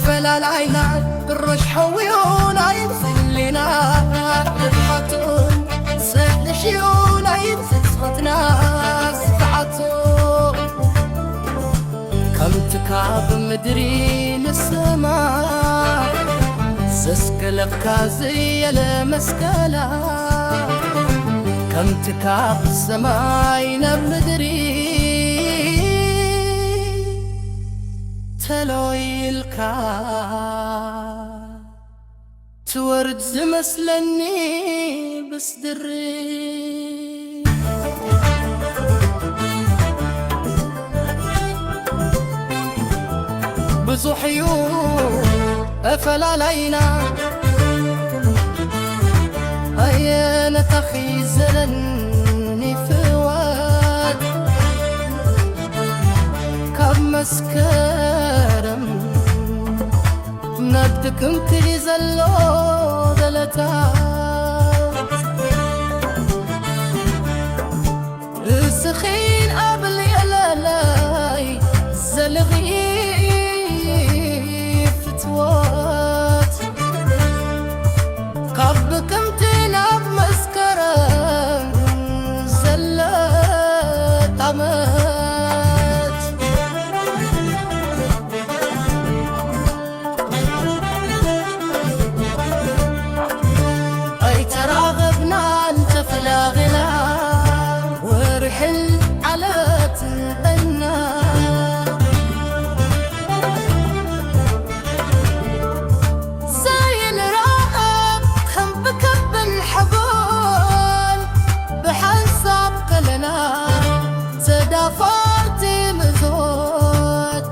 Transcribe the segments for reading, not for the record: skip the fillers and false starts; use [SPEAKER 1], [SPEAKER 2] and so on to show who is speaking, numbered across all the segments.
[SPEAKER 1] أفلالاينا بالرشحويونا ينسلنا نضحتون سهلشيونا ينسسختنا سفعتون كم تكاب مدري للسماء سسكلك زي المسكلة كم تكاب السماء نبدري تلويلكا تورد زمسلني بسدري بزحيو أفلالاينا أين تخيزلني فواد كم مسكرم نبدكم تريزلو دلتات السخين قبل يلالاي زلغي فتوات قبكم تناب مسكرم زلت عمات اي تراغبنا انت في لاغنا ورحل على تنبنا تدافرتي مزود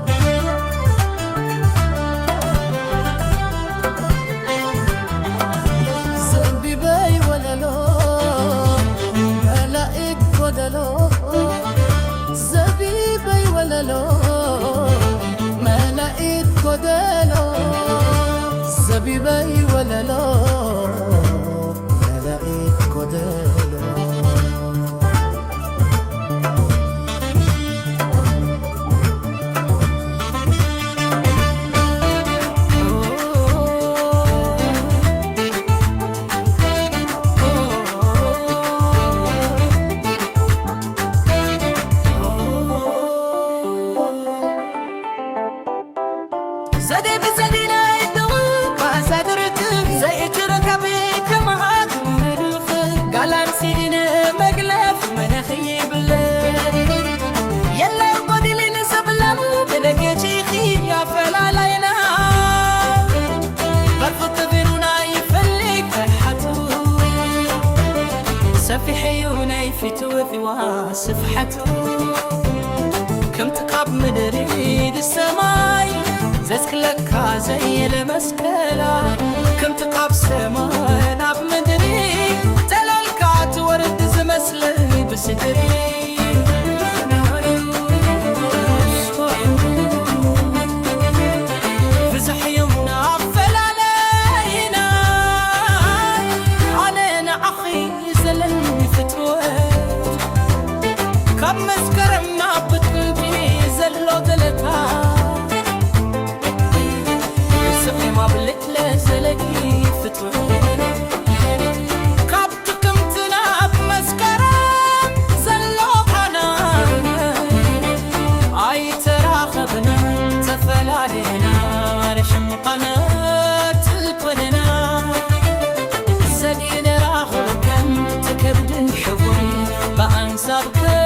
[SPEAKER 1] زبي باي ولا لو ملاقيك ولا لو زبي باي ولا لو ملاقيك ولا لو زبي باي ولا لو ملاقيك ولا لو زادي بزادينا يدوم بازادرتم زي تركبي كمهات ورلف قالان سيدنا مقلف مناخي بالله يلا قدي لنسب له بلقيتي خيم يا فلالاينا برفض بيرونا يفلق فرحته سفي حيونا يفتو ذوا صفحته كم تقاب مدريد السماي زسكلك زي المسكلة كم تقاب سما ناب مدري تلالك تورد زمسلي بسدري فزح يومنا فلالينا علينا أخي زلن فتوات كم مسكرمنا بتقلبي زلو دلتا ما بلتلا زلقي فتوى كابتكم تناب مسكرم زلوقنا اي تراخبنا تفلالينا رشمقنا تلقنا سدين راخب كم تكبد الحبوي بأنسابك